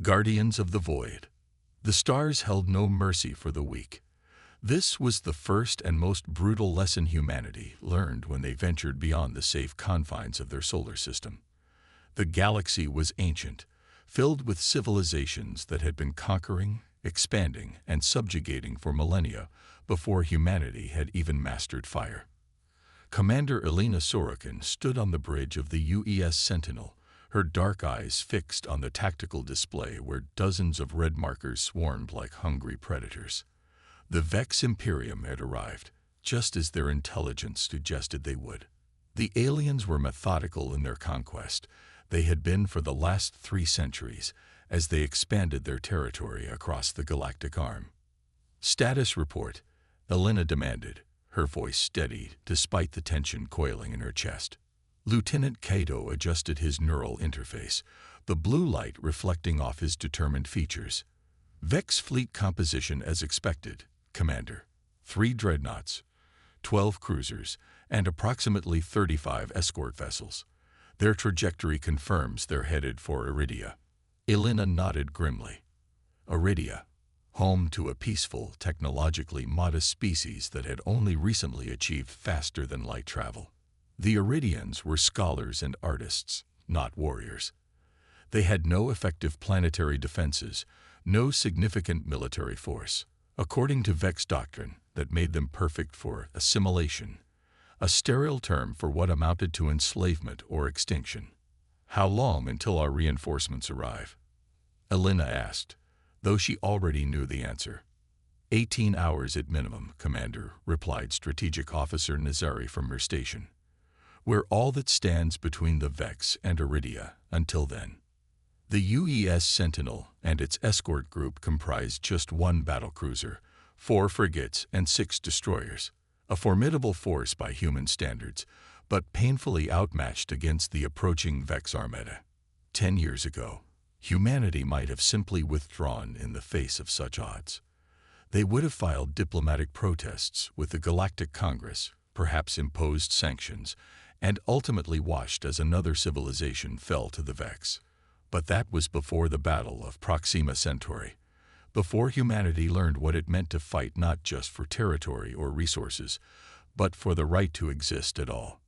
Guardians of the Void. The stars held no mercy for the weak. This was the first and most brutal lesson humanity learned when they ventured beyond the safe confines of their solar system. The galaxy was ancient, filled with civilizations that had been conquering, expanding, and subjugating for millennia before humanity had even mastered fire. Commander Elena Sorokin stood on the bridge of the UES Sentinel, her dark eyes fixed on the tactical display where dozens of red markers swarmed like hungry predators. The Vex Imperium had arrived, just as their intelligence suggested they would. The aliens were methodical in their conquest. They had been for the last 3 centuries, as they expanded their territory across the galactic arm. "Status report," Elena demanded, her voice steady despite the tension coiling in her chest. Lieutenant Cato adjusted his neural interface, the blue light reflecting off his determined features. "Vex fleet composition as expected, Commander. 3 dreadnoughts, 12 cruisers, and approximately 35 escort vessels. Their trajectory confirms they're headed for Iridia." Elena nodded grimly. Iridia, home to a peaceful, technologically modest species that had only recently achieved faster-than-light travel. The Iridians were scholars and artists, not warriors. They had no effective planetary defenses, no significant military force, according to Vex doctrine that made them perfect for assimilation, a sterile term for what amounted to enslavement or extinction. "How long until our reinforcements arrive?" Elena asked, though she already knew the answer. 18 hours at minimum, Commander," replied Strategic Officer Nazari from her station. "We're all that stands between the Vex and Iridia until then." The UES Sentinel and its escort group comprised just 1 battlecruiser, 4 frigates, and 6 destroyers, a formidable force by human standards, but painfully outmatched against the approaching Vex armada. 10 years ago, humanity might have simply withdrawn in the face of such odds. They would have filed diplomatic protests with the Galactic Congress, perhaps imposed sanctions, and ultimately watched as another civilization fell to the Vex. But that was before the Battle of Proxima Centauri, before humanity learned what it meant to fight not just for territory or resources, but for the right to exist at all.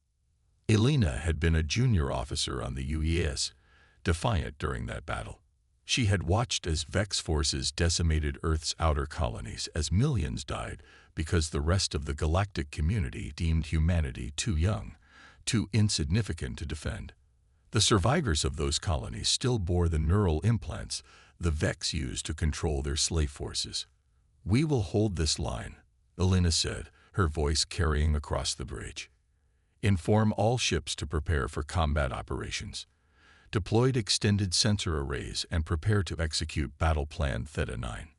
Elena had been a junior officer on the UES, defiant during that battle. She had watched as Vex forces decimated Earth's outer colonies as millions died because the rest of the galactic community deemed humanity too young, too insignificant to defend. The survivors of those colonies still bore the neural implants the Vex used to control their slave forces. "We will hold this line," Elena said, her voice carrying across the bridge. "Inform all ships to prepare for combat operations. Deployed extended sensor arrays and prepare to execute Battle Plan Theta 9.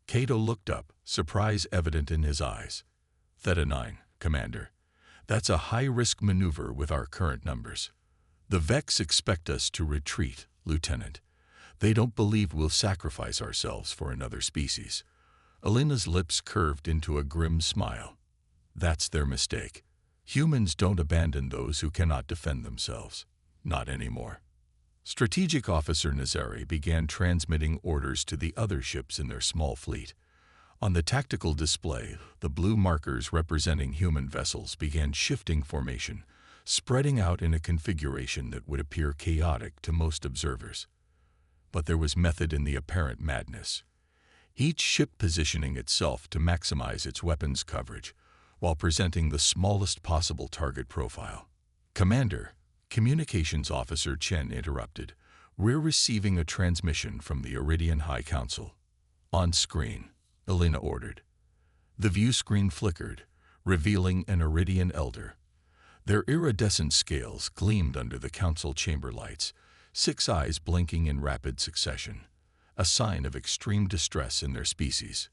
Cato looked up, surprise evident in his eyes. "Theta 9, Commander. That's a high-risk maneuver with our current numbers." "The Vex expect us to retreat, Lieutenant. They don't believe we'll sacrifice ourselves for another species." Elena's lips curved into a grim smile. "That's their mistake. Humans don't abandon those who cannot defend themselves. Not anymore." Strategic Officer Nazari began transmitting orders to the other ships in their small fleet. On the tactical display, the blue markers representing human vessels began shifting formation, spreading out in a configuration that would appear chaotic to most observers. But there was method in the apparent madness. Each ship positioning itself to maximize its weapons coverage, while presenting the smallest possible target profile. "Commander," Communications Officer Chen interrupted, "we're receiving a transmission from the Iridian High Council." "On screen," Elena ordered. The view screen flickered, revealing an Iridian elder. Their iridescent scales gleamed under the council chamber lights, 6 eyes blinking in rapid succession, a sign of extreme distress in their species.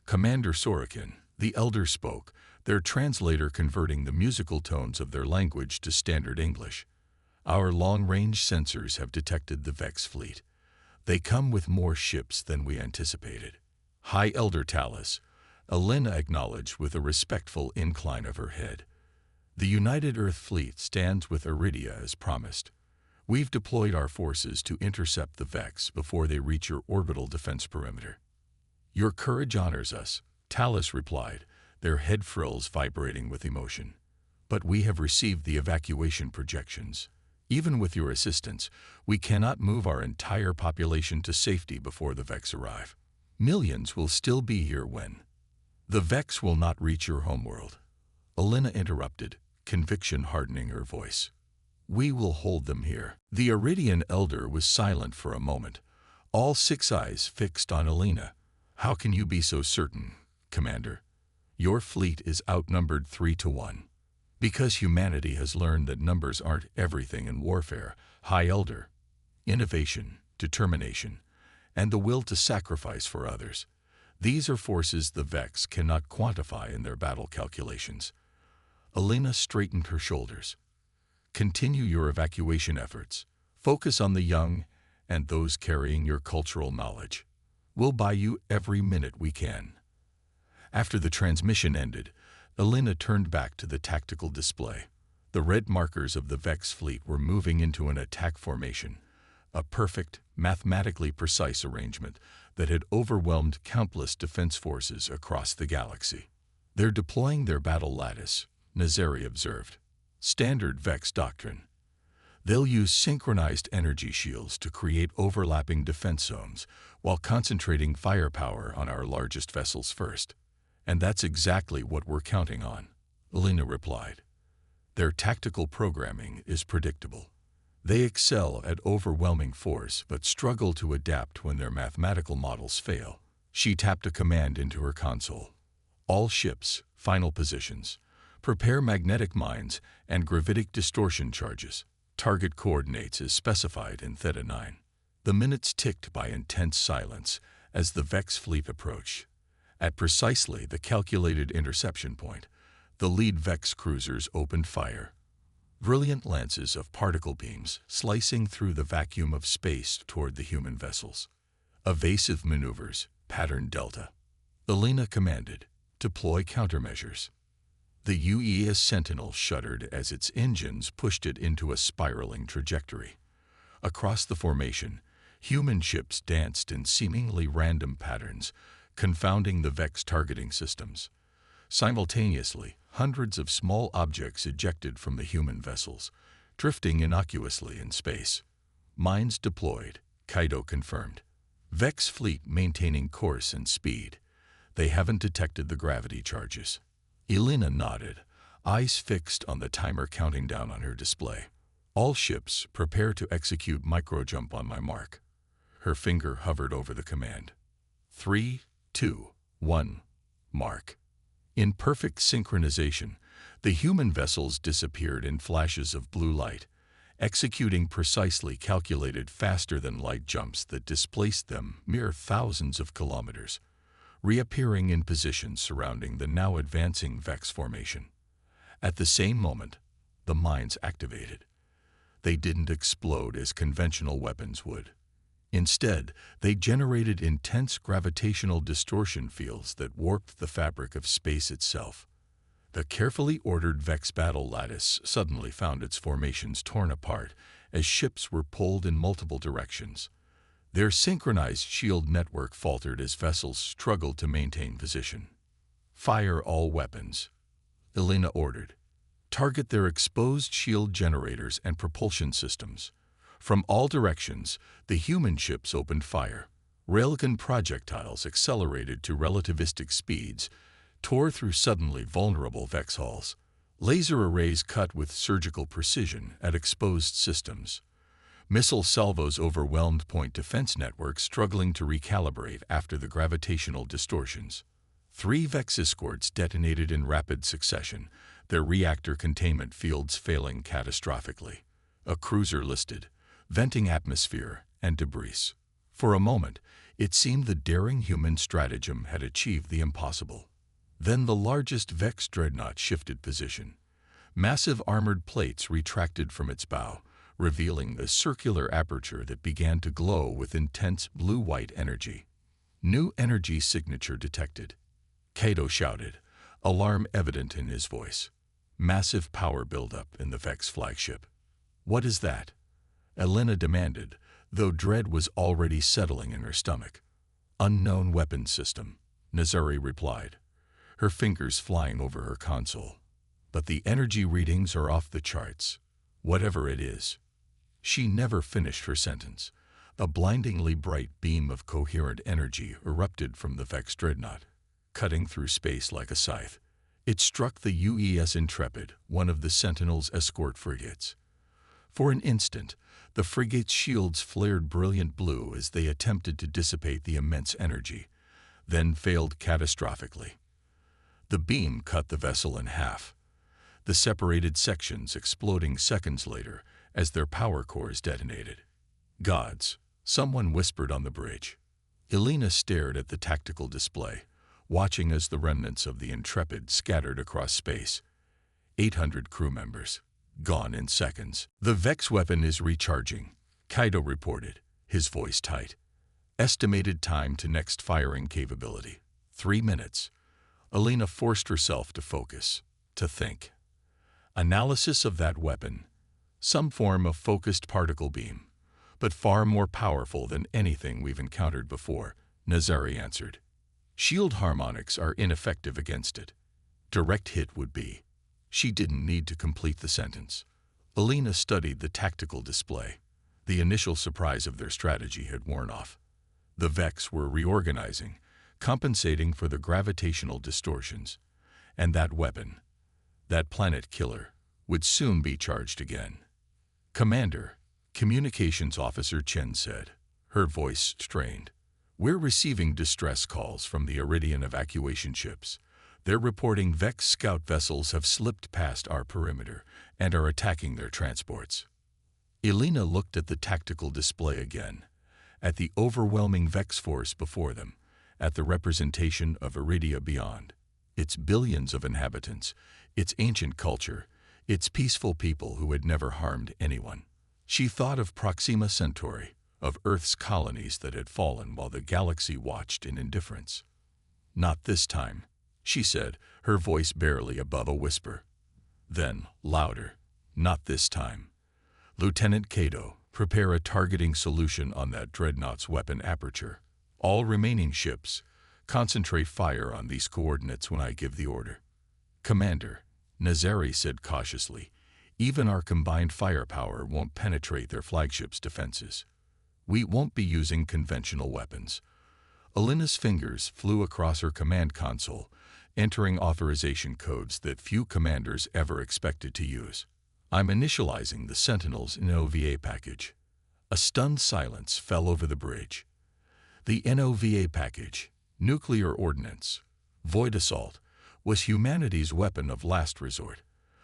"Commander Sorokin," the elder spoke, their translator converting the musical tones of their language to standard English. "Our long-range sensors have detected the Vex fleet. They come with more ships than we anticipated." "High Elder Talus," Elena acknowledged with a respectful incline of her head. "The United Earth Fleet stands with Iridia as promised. We've deployed our forces to intercept the Vex before they reach your orbital defense perimeter. Your courage honors us, Talus replied, their head frills vibrating with emotion. But we have received the evacuation projections. Even with your assistance, we cannot move our entire population to safety before the Vex arrive. Millions will still be here when the Vex will not reach your homeworld. Alina interrupted, conviction hardening her voice. We will hold them here. The Iridian elder was silent for a moment, all 6 eyes fixed on Alina. How can you be so certain, Commander? Your fleet is outnumbered 3-1. Because humanity has learned that numbers aren't everything in warfare, High Elder. Innovation, determination, and the will to sacrifice for others. These are forces the Vex cannot quantify in their battle calculations. Alina straightened her shoulders. Continue your evacuation efforts. Focus on the young and those carrying your cultural knowledge. We'll buy you every minute we can. After the transmission ended, Alina turned back to the tactical display. The red markers of the Vex fleet were moving into an attack formation, a perfect, mathematically precise arrangement that had overwhelmed countless defense forces across the galaxy. They're deploying their battle lattice, Nazari observed. Standard Vex doctrine. They'll use synchronized energy shields to create overlapping defense zones while concentrating firepower on our largest vessels first. And that's exactly what we're counting on, Alina replied. Their tactical programming is predictable. They excel at overwhelming force but struggle to adapt when their mathematical models fail. She tapped a command into her console. All ships, final positions. Prepare magnetic mines and gravitic distortion charges. Target coordinates as specified in Theta 9. The minutes ticked by intense silence as the Vex fleet approached. At precisely the calculated interception point, the lead Vex cruisers opened fire. Brilliant lances of particle beams slicing through the vacuum of space toward the human vessels. Evasive maneuvers, pattern Delta. Alina commanded, deploy countermeasures. The UES Sentinel shuddered as its engines pushed it into a spiraling trajectory. Across the formation, human ships danced in seemingly random patterns, confounding the Vex targeting systems. Simultaneously, hundreds of small objects ejected from the human vessels, drifting innocuously in space. Mines deployed, Kaido confirmed. Vex fleet maintaining course and speed. They haven't detected the gravity charges. Alina nodded, eyes fixed on the timer counting down on her display. All ships prepare to execute microjump on my mark. Her finger hovered over the command. 3, 2, 1, mark. In perfect synchronization, the human vessels disappeared in flashes of blue light, executing precisely calculated faster-than-light jumps that displaced them mere thousands of kilometers, reappearing in positions surrounding the now advancing Vex formation. At the same moment, the mines activated. They didn't explode as conventional weapons would. Instead, they generated intense gravitational distortion fields that warped the fabric of space itself. The carefully ordered Vex battle lattice suddenly found its formations torn apart as ships were pulled in multiple directions. Their synchronized shield network faltered as vessels struggled to maintain position. Fire all weapons, Alina ordered. Target their exposed shield generators and propulsion systems. From all directions, the human ships opened fire. Railgun projectiles accelerated to relativistic speeds, tore through suddenly vulnerable Vex hulls. Laser arrays cut with surgical precision at exposed systems. Missile salvos overwhelmed point defense networks struggling to recalibrate after the gravitational distortions. 3 Vex escorts detonated in rapid succession, their reactor containment fields failing catastrophically. A cruiser listed, venting atmosphere and debris. For a moment, it seemed the daring human stratagem had achieved the impossible. Then the largest Vex dreadnought shifted position. Massive armored plates retracted from its bow, revealing a circular aperture that began to glow with intense blue-white energy. New energy signature detected. Kaido shouted, alarm evident in his voice. Massive power buildup in the Vex flagship. What is that? Elena demanded, though dread was already settling in her stomach. Unknown weapons system, Nazari replied, her fingers flying over her console. But the energy readings are off the charts. Whatever it is. She never finished her sentence. A blindingly bright beam of coherent energy erupted from the Vex dreadnought, cutting through space like a scythe. It struck the UES Intrepid, one of the Sentinel's escort frigates. For an instant, the frigate's shields flared brilliant blue as they attempted to dissipate the immense energy, then failed catastrophically. The beam cut the vessel in half, the separated sections exploding seconds later as their power cores detonated. Gods, someone whispered on the bridge. Elena stared at the tactical display, watching as the remnants of the Intrepid scattered across space. 800 crew members, gone in seconds. The Vex weapon is recharging, Kaido reported, his voice tight. Estimated time to next firing capability, 3 minutes. Elena forced herself to focus, to think. Analysis of that weapon, some form of focused particle beam, but far more powerful than anything we've encountered before, Nazari answered. Shield harmonics are ineffective against it. Direct hit would be. She didn't need to complete the sentence. Elena studied the tactical display. The initial surprise of their strategy had worn off. The Vex were reorganizing, compensating for the gravitational distortions. And that weapon, that planet killer, would soon be charged again. Commander, Communications Officer Chen said, her voice strained. We're receiving distress calls from the Iridian evacuation ships. They're reporting Vex scout vessels have slipped past our perimeter and are attacking their transports. Elena looked at the tactical display again, at the overwhelming Vex force before them, at the representation of Iridia beyond, its billions of inhabitants, its ancient culture, its peaceful people who had never harmed anyone. She thought of Proxima Centauri, of Earth's colonies that had fallen while the galaxy watched in indifference. Not this time, she said, her voice barely above a whisper. Then, louder, not this time. Lieutenant Kaido, prepare a targeting solution on that dreadnought's weapon aperture. All remaining ships, concentrate fire on these coordinates when I give the order. Commander, Nazari said cautiously, even our combined firepower won't penetrate their flagship's defenses. We won't be using conventional weapons. Elena's fingers flew across her command console, entering authorization codes that few commanders ever expected to use. I'm initializing the Sentinel's NOVA package. A stunned silence fell over the bridge. The NOVA package, nuclear ordnance, void assault, was humanity's weapon of last resort.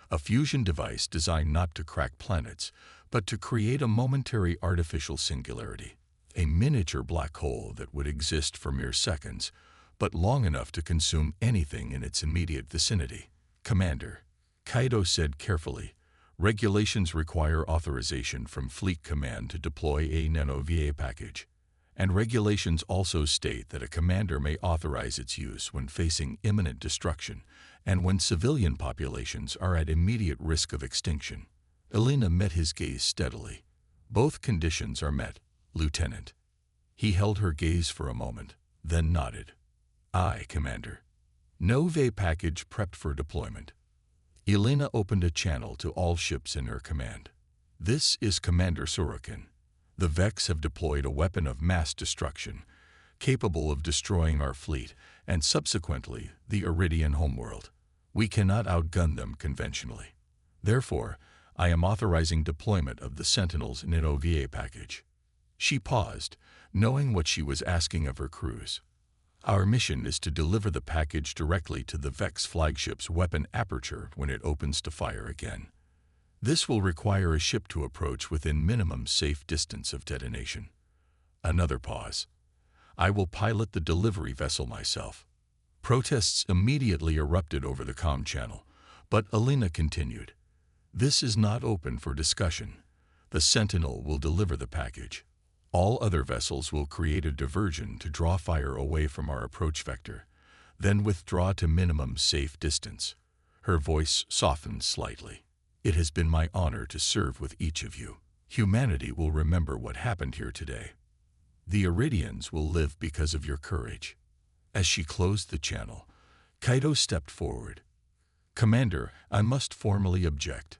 A fusion device designed not to crack planets, but to create a momentary artificial singularity, a miniature black hole that would exist for mere seconds, but long enough to consume anything in its immediate vicinity. Commander, Kaido said carefully, regulations require authorization from Fleet Command to deploy a NOVA package, and regulations also state that a commander may authorize its use when facing imminent destruction and when civilian populations are at immediate risk of extinction. Elena met his gaze steadily. Both conditions are met, Lieutenant. He held her gaze for a moment, then nodded. Aye, Commander. NOVA package prepped for deployment. Elena opened a channel to all ships in her command. This is Commander Sorokin. The Vex have deployed a weapon of mass destruction, capable of destroying our fleet and subsequently the Iridian homeworld. We cannot outgun them conventionally. Therefore, I am authorizing deployment of the Sentinel's NOVA package. She paused, knowing what she was asking of her crews. Our mission is to deliver the package directly to the Vex flagship's weapon aperture when it opens to fire again. This will require a ship to approach within minimum safe distance of detonation. Another pause. I will pilot the delivery vessel myself. Protests immediately erupted over the comm channel, but Elena continued. This is not open for discussion. The Sentinel will deliver the package. All other vessels will create a diversion to draw fire away from our approach vector, then withdraw to minimum safe distance. Her voice softened slightly. It has been my honor to serve with each of you. Humanity will remember what happened here today. The Iridians will live because of your courage. As she closed the channel, Kaido stepped forward. Commander, I must formally object.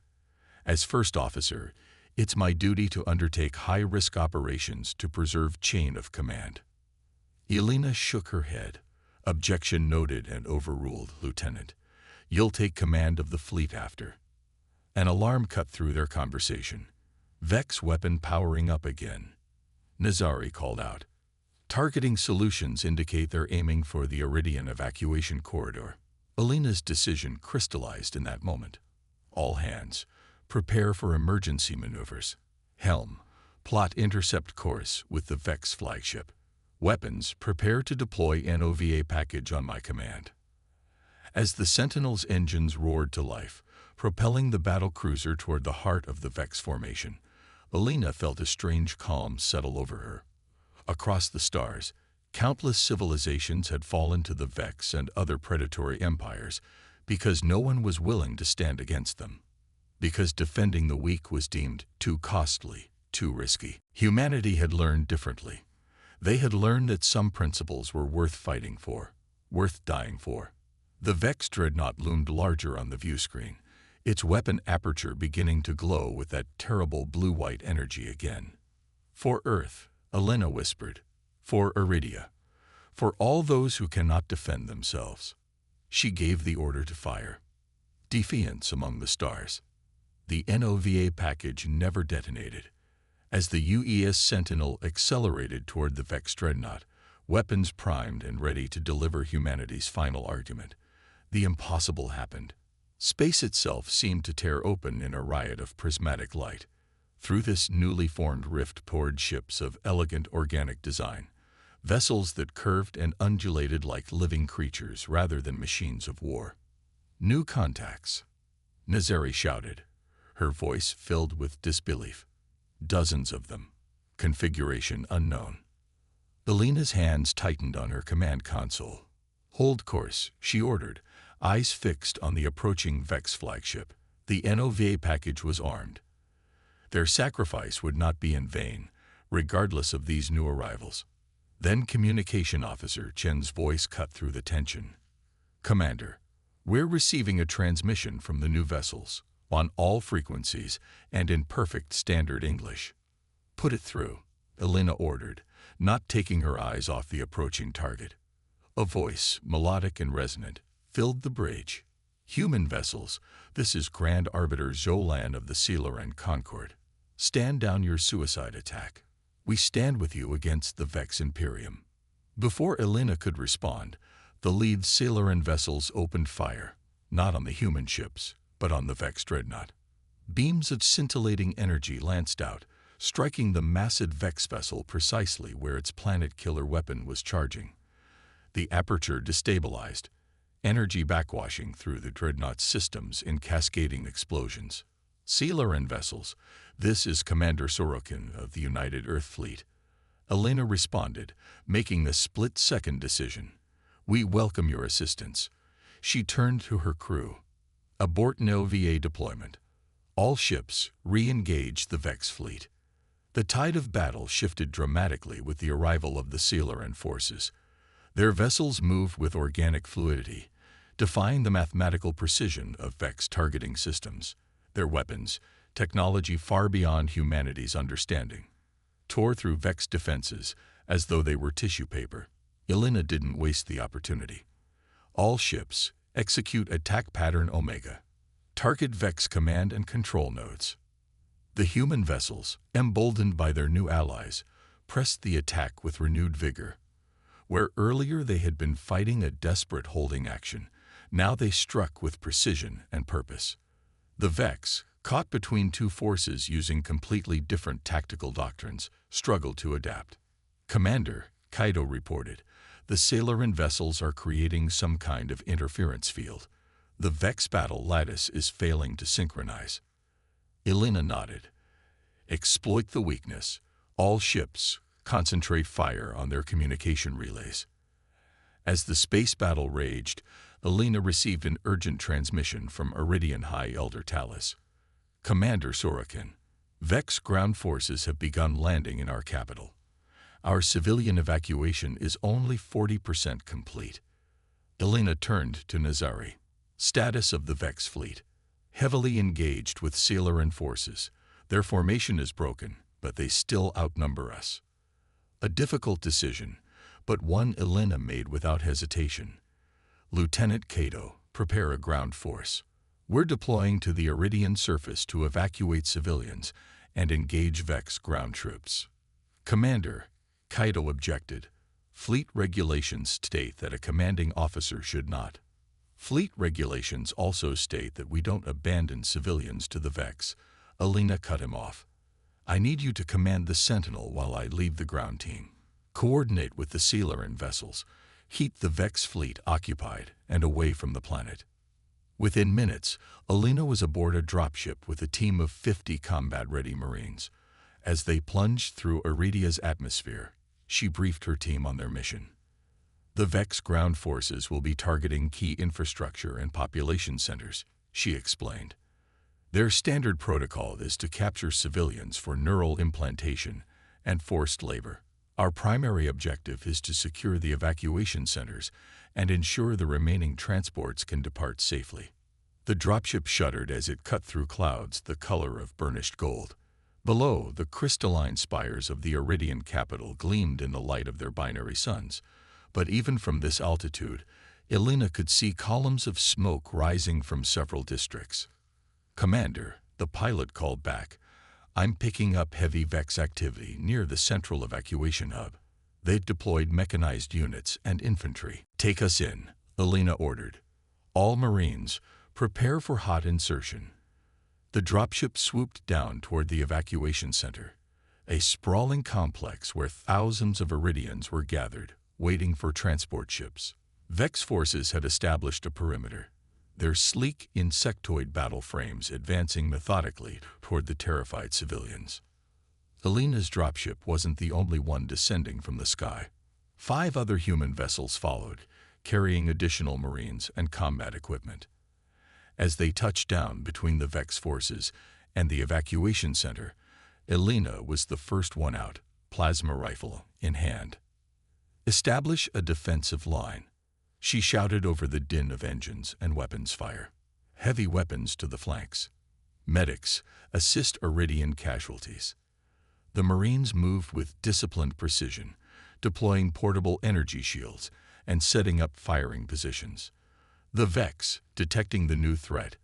As first officer, it's my duty to undertake high-risk operations to preserve chain of command. Elena shook her head. Objection noted and overruled, Lieutenant. You'll take command of the fleet after. An alarm cut through their conversation. Vex weapon powering up again. Nazari called out. Targeting solutions indicate they're aiming for the Iridian evacuation corridor. Elena's decision crystallized in that moment. All hands, prepare for emergency maneuvers. Helm, plot intercept course with the Vex flagship. Weapons, prepare to deploy NOVA package on my command. As the Sentinel's engines roared to life, propelling the battle cruiser toward the heart of the Vex formation, Elena felt a strange calm settle over her. Across the stars, countless civilizations had fallen to the Vex and other predatory empires because no one was willing to stand against them. Because defending the weak was deemed too costly, too risky. Humanity had learned differently. They had learned that some principles were worth fighting for, worth dying for. The Vex dreadnought loomed larger on the view screen, its weapon aperture beginning to glow with that terrible blue-white energy again. For Earth, Elena whispered. For Iridia. For all those who cannot defend themselves. She gave the order to fire. Defiance among the stars. The NOVA package never detonated. As the UES Sentinel accelerated toward the Vex dreadnought, weapons primed and ready to deliver humanity's final argument, the impossible happened. Space itself seemed to tear open in a riot of prismatic light. Through this newly formed rift poured ships of elegant organic design, vessels that curved and undulated like living creatures rather than machines of war. New contacts, Nazari shouted, her voice filled with disbelief. Dozens of them. Configuration unknown. Elena's hands tightened on her command console. Hold course, she ordered, eyes fixed on the approaching Vex flagship. The NOVA package was armed. Their sacrifice would not be in vain, regardless of these new arrivals. Then Communication Officer Chen's voice cut through the tension. Commander, we're receiving a transmission from the new vessels, on all frequencies and in perfect standard English. Put it through, Elena ordered, not taking her eyes off the approaching target. A voice, melodic and resonant, filled the bridge. Human vessels, this is Grand Arbiter Zolan of the Sealer and Concord. Stand down your suicide attack. We stand with you against the Vex Imperium. Before Elena could respond, the lead Sealeran vessels opened fire, not on the human ships, but on the Vex dreadnought. Beams of scintillating energy lanced out, striking the massive Vex vessel precisely where its planet-killer weapon was charging. The aperture destabilized, energy backwashing through the dreadnought's systems in cascading explosions. Sealeran vessels, this is Commander Sorokin of the United Earth Fleet. Elena responded, making the split-second decision. We welcome your assistance. She turned to her crew. Abort NOVA deployment. All ships re-engage the Vex fleet. The tide of battle shifted dramatically with the arrival of the Sealeran forces. Their vessels moved with organic fluidity, defying the mathematical precision of Vex targeting systems. Their weapons, technology far beyond humanity's understanding, tore through Vex defenses as though they were tissue paper. Elena didn't waste the opportunity. All ships, execute attack pattern Omega. Target Vex command and control nodes. The human vessels, emboldened by their new allies, pressed the attack with renewed vigor. Where earlier they had been fighting a desperate holding action, now they struck with precision and purpose. The Vex, caught between two forces using completely different tactical doctrines, struggled to adapt. Commander, Kaido reported, the Sealeran vessels are creating some kind of interference field. The Vex battle lattice is failing to synchronize. Elena nodded. Exploit the weakness. All ships, concentrate fire on their communication relays. As the space battle raged, Elena received an urgent transmission from Iridian High Elder Talus. Commander Sorokin, Vex ground forces have begun landing in our capital. Our civilian evacuation is only 40% complete. Elena turned to Nazari. Status of the Vex fleet. Heavily engaged with Sealeran forces. Their formation is broken, but they still outnumber us. A difficult decision, but one Elena made without hesitation. Lieutenant Cato, prepare a ground force. We're deploying to the Iridian surface to evacuate civilians and engage Vex ground troops. Commander, Cato objected. Fleet regulations state that a commanding officer should not. Fleet regulations also state that we don't abandon civilians to the Vex. Elena cut him off. I need you to command the Sentinel while I leave the ground team. Coordinate with the Sealeran vessels. Keep the Vex fleet occupied and away from the planet. Within minutes, Elena was aboard a dropship with a team of 50 combat-ready Marines. As they plunged through Iridia's atmosphere, she briefed her team on their mission. The Vex ground forces will be targeting key infrastructure and population centers, she explained. Their standard protocol is to capture civilians for neural implantation and forced labor. Our primary objective is to secure the evacuation centers and ensure the remaining transports can depart safely. The dropship shuddered as it cut through clouds the color of burnished gold. Below, the crystalline spires of the Iridian capital gleamed in the light of their binary suns. But even from this altitude, Elena could see columns of smoke rising from several districts. Commander, the pilot called back, I'm picking up heavy Vex activity near the central evacuation hub. They've deployed mechanized units and infantry. Take us in, Elena ordered. All Marines, prepare for hot insertion. The dropship swooped down toward the evacuation center, a sprawling complex where thousands of Iridians were gathered, waiting for transport ships. Vex forces had established a perimeter, their sleek insectoid battle frames advancing methodically toward the terrified civilians. Elena's dropship wasn't the only one descending from the sky. 5 other human vessels followed, carrying additional Marines and combat equipment. As they touched down between the Vex forces and the evacuation center, Elena was the first one out, plasma rifle in hand. Establish a defensive line, she shouted over the din of engines and weapons fire. Heavy weapons to the flanks. Medics, assist Iridian casualties. The Marines moved with disciplined precision, deploying portable energy shields and setting up firing positions. The Vex, detecting the new threat,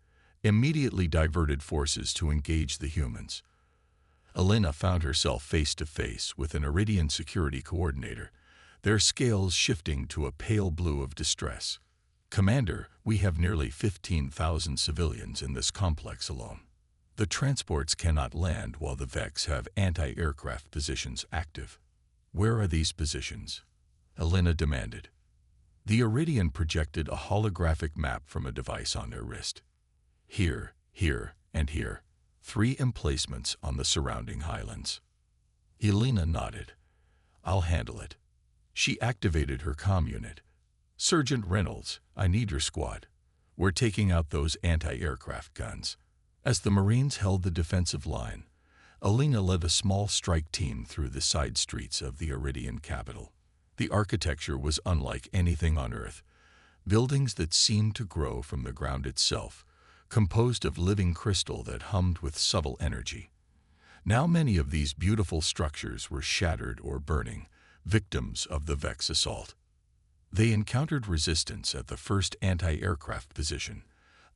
immediately diverted forces to engage the humans. Elena found herself face to face with an Iridian security coordinator, their scales shifting to a pale blue of distress. Commander, we have nearly 15,000 civilians in this complex alone. The transports cannot land while the Vex have anti-aircraft positions active. Where are these positions? Elena demanded. The Iridian projected a holographic map from a device on their wrist. Here, here, and here. 3 emplacements on the surrounding highlands. Elena nodded. I'll handle it. She activated her comm unit. Sergeant Reynolds, I need your squad. We're taking out those anti-aircraft guns. As the Marines held the defensive line, Elena led a small strike team through the side streets of the Iridian capital. The architecture was unlike anything on Earth. Buildings that seemed to grow from the ground itself, composed of living crystal that hummed with subtle energy. Now many of these beautiful structures were shattered or burning, victims of the Vex assault. They encountered resistance at the first anti-aircraft position,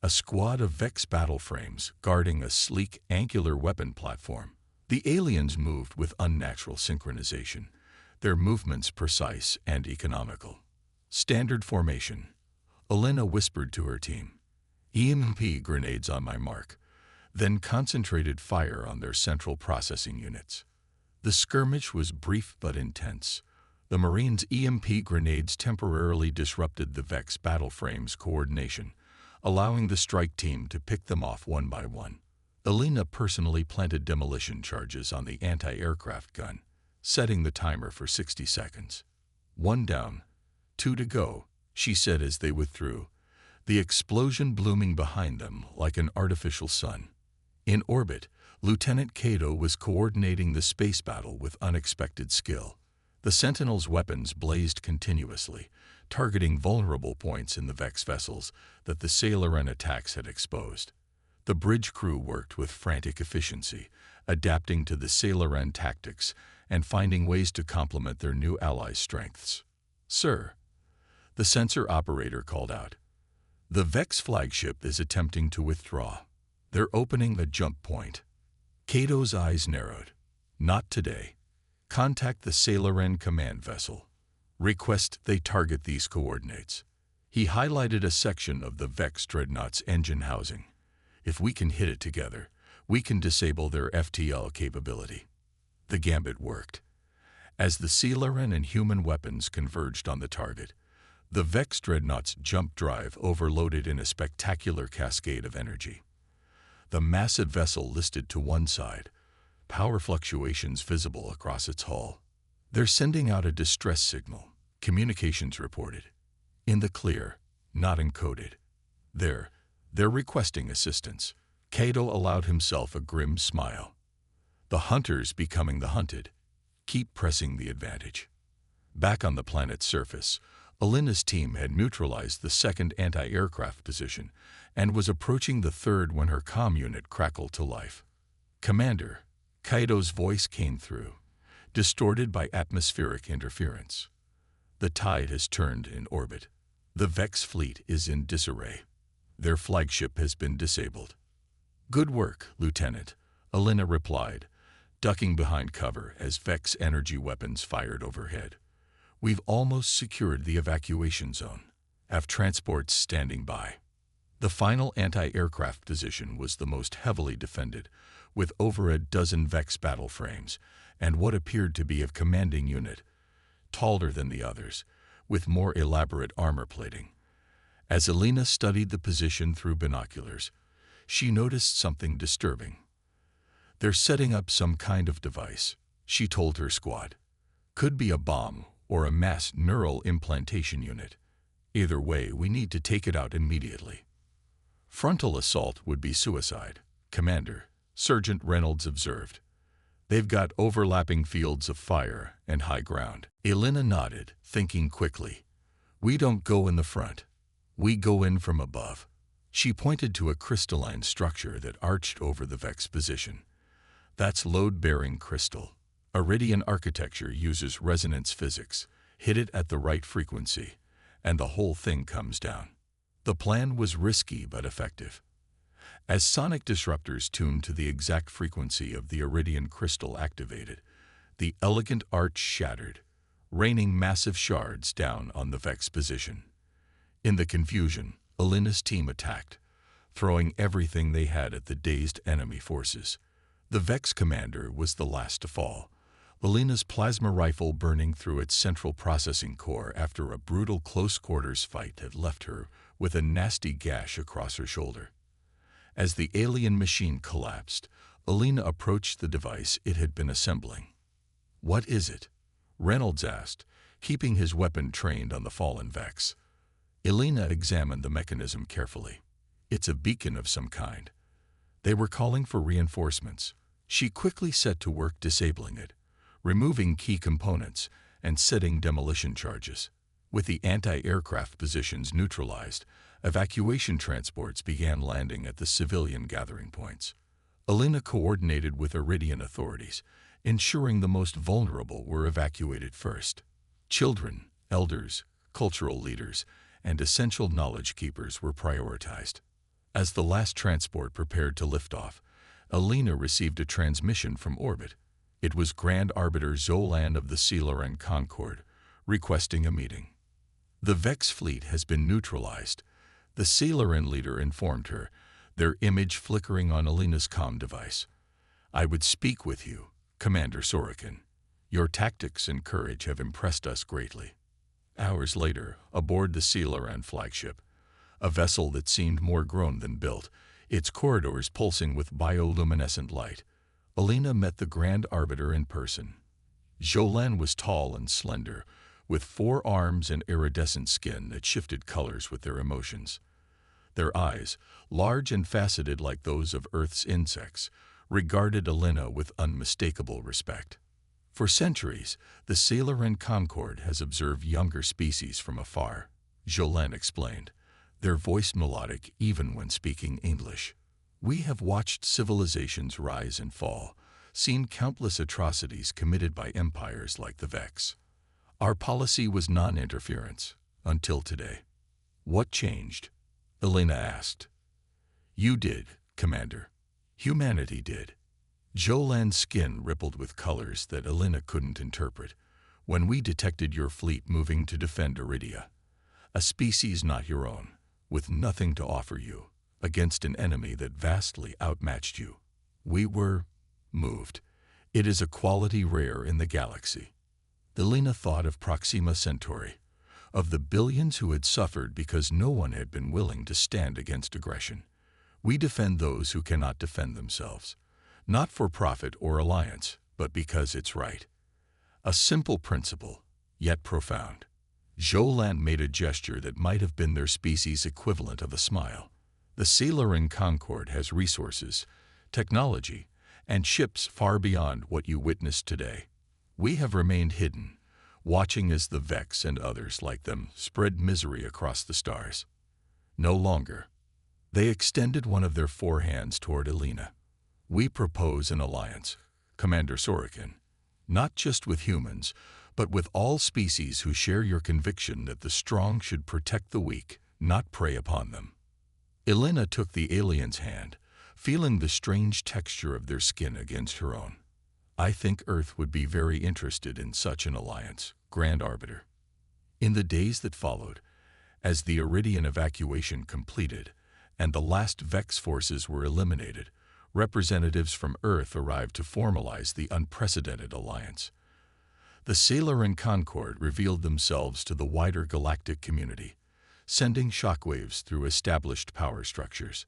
a squad of Vex battle frames guarding a sleek angular weapon platform. The aliens moved with unnatural synchronization, their movements precise and economical. Standard formation. Elena whispered to her team. EMP grenades on my mark, then concentrated fire on their central processing units. The skirmish was brief but intense. The Marines' EMP grenades temporarily disrupted the Vex battle frame's coordination, allowing the strike team to pick them off one by one. Elena personally planted demolition charges on the anti-aircraft gun, setting the timer for 60 seconds. 1 down, 2 to go, she said as they withdrew, the explosion blooming behind them like an artificial sun. In orbit, Lieutenant Cato was coordinating the space battle with unexpected skill. The Sentinel's weapons blazed continuously, targeting vulnerable points in the Vex vessels that the Sailoran attacks had exposed. The bridge crew worked with frantic efficiency, adapting to the Sailoran tactics and finding ways to complement their new allies' strengths. "Sir," the sensor operator called out, "the Vex flagship is attempting to withdraw. They're opening a jump point." Cato's eyes narrowed. "Not today. Contact the Sailoran command vessel. Request they target these coordinates." He highlighted a section of the Vex dreadnought's engine housing. "If we can hit it together, we can disable their FTL capability." The gambit worked. As the Sailoran and human weapons converged on the target, the Vex dreadnought's jump drive overloaded in a spectacular cascade of energy. The massive vessel listed to one side, power fluctuations visible across its hull. "They're sending out a distress signal," communications reported. "In the clear, not encoded. They're requesting assistance." Cato allowed himself a grim smile. "The hunters becoming the hunted. Keep pressing the advantage." Back on the planet's surface, Alina's team had neutralized the second anti-aircraft position and was approaching the third when her comm unit crackled to life. "Commander," Cato's voice came through, distorted by atmospheric interference. "The tide has turned in orbit. The Vex fleet is in disarray. Their flagship has been disabled." "Good work, Lieutenant," Alina replied, ducking behind cover as Vex energy weapons fired overhead. "We've almost secured the evacuation zone. Have transports standing by." The final anti-aircraft position was the most heavily defended, with over a dozen Vex battle frames and what appeared to be a commanding unit, taller than the others, with more elaborate armor plating. As Alina studied the position through binoculars, she noticed something disturbing. "They're setting up some kind of device," she told her squad. "Could be a bomb or a mass neural implantation unit. Either way, we need to take it out immediately." "Frontal assault would be suicide, Commander," Sergeant Reynolds observed. "They've got overlapping fields of fire and high ground." Alina nodded, thinking quickly. "We don't go in the front. We go in from above." She pointed to a crystalline structure that arched over the Vex position. "That's load-bearing crystal. Iridian architecture uses resonance physics. Hit it at the right frequency, and the whole thing comes down." The plan was risky but effective. As sonic disruptors tuned to the exact frequency of the iridian crystal activated, the elegant arch shattered, raining massive shards down on the Vex position. In the confusion, Alina's team attacked, throwing everything they had at the dazed enemy forces. The Vex commander was the last to fall, Alina's plasma rifle burning through its central processing core after a brutal close-quarters fight had left her with a nasty gash across her shoulder. As the alien machine collapsed, Alina approached the device it had been assembling. "What is it?" Reynolds asked, keeping his weapon trained on the fallen Vex. Alina examined the mechanism carefully. "It's a beacon of some kind. They were calling for reinforcements." She quickly set to work disabling it, removing key components and setting demolition charges. With the anti-aircraft positions neutralized, evacuation transports began landing at the civilian gathering points. Alina coordinated with Iridian authorities, ensuring the most vulnerable were evacuated first. Children, elders, cultural leaders, and essential knowledge keepers were prioritized. As the last transport prepared to lift off, Alina received a transmission from orbit. It was Grand Arbiter Zolan of the Sailoran Concord, requesting a meeting. "The Vex fleet has been neutralized," the Sailoran leader informed her, their image flickering on Alina's comm device. "I would speak with you, Commander Sorokin. Your tactics and courage have impressed us greatly." Hours later, aboard the Sailoran flagship, a vessel that seemed more grown than built, its corridors pulsing with bioluminescent light, Alina met the Grand Arbiter in person. Zolan was tall and slender, with 4 arms and iridescent skin that shifted colors with their emotions. Their eyes, large and faceted like those of Earth's insects, regarded Elena with unmistakable respect. For centuries, the Sailor Concord has observed younger species from afar, Jolene explained, their voice melodic even when speaking English. We have watched civilizations rise and fall, seen countless atrocities committed by empires like the Vex. Our policy was non-interference, until today. What changed? Elena asked. You did, Commander. Humanity did. Jolan's skin rippled with colors that Elena couldn't interpret. When we detected your fleet moving to defend Iridia, a species not your own, with nothing to offer you, against an enemy that vastly outmatched you, we were moved. It is a quality rare in the galaxy. Elena thought of Proxima Centauri, of the billions who had suffered because no one had been willing to stand against aggression. We defend those who cannot defend themselves, not for profit or alliance, but because it's right. A simple principle, yet profound. Jolan made a gesture that might have been their species' equivalent of a smile. The Sailor Concord has resources, technology, and ships far beyond what you witnessed today. We have remained hidden, watching as the Vex and others like them spread misery across the stars. No longer. They extended one of their four hands toward Elena. We propose an alliance, Commander Sorokin, not just with humans, but with all species who share your conviction that the strong should protect the weak, not prey upon them. Elena took the alien's hand, feeling the strange texture of their skin against her own. I think Earth would be very interested in such an alliance, Grand Arbiter. In the days that followed, as the Iridian evacuation completed and the last Vex forces were eliminated, representatives from Earth arrived to formalize the unprecedented alliance. The Sailor Concord revealed themselves to the wider galactic community, sending shockwaves through established power structures.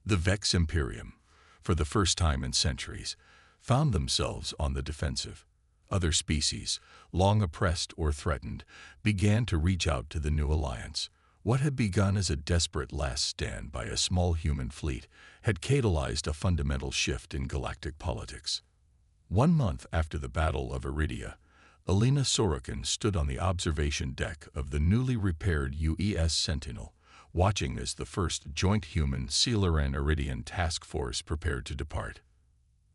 The Vex Imperium, for the first time in centuries, found themselves on the defensive. Other species, long oppressed or threatened, began to reach out to the new alliance. What had begun as a desperate last stand by a small human fleet had catalyzed a fundamental shift in galactic politics. 1 month after the Battle of Iridia, Elena Sorokin stood on the observation deck of the newly repaired UES Sentinel, watching as the first joint human Sailor-Iridian task force prepared to depart.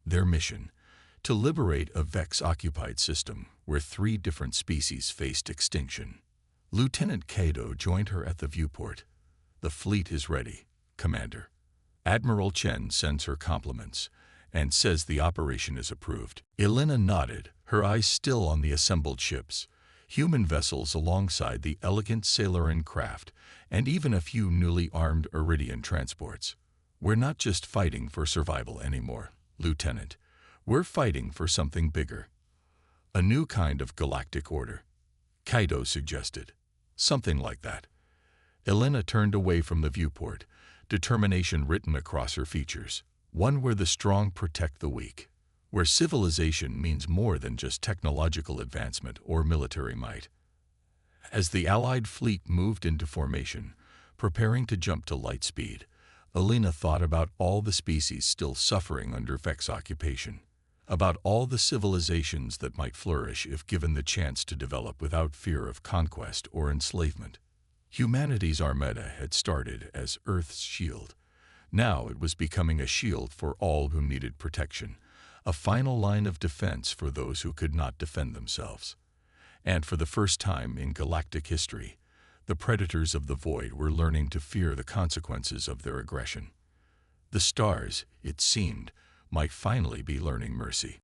Their mission, to liberate a Vex-occupied system where 3 different species faced extinction. Lieutenant Kato joined her at the viewport. The fleet is ready, Commander. Admiral Chen sends her compliments and says the operation is approved. Elena nodded, her eyes still on the assembled ships, human vessels alongside the elegant Sailoran craft, and even a few newly armed Iridian transports. We're not just fighting for survival anymore, Lieutenant. We're fighting for something bigger. A new kind of galactic order, Kaito suggested. Something like that. Elena turned away from the viewport, determination written across her features. One where the strong protect the weak, where civilization means more than just technological advancement or military might. As the Allied fleet moved into formation, preparing to jump to light speed, Elena thought about all the species still suffering under Vex occupation, about all the civilizations that might flourish if given the chance to develop without fear of conquest or enslavement. Humanity's armada had started as Earth's shield. Now it was becoming a shield for all who needed protection, a final line of defense for those who could not defend themselves. And for the first time in galactic history, the predators of the void were learning to fear the consequences of their aggression. The stars, it seemed, might finally be learning mercy.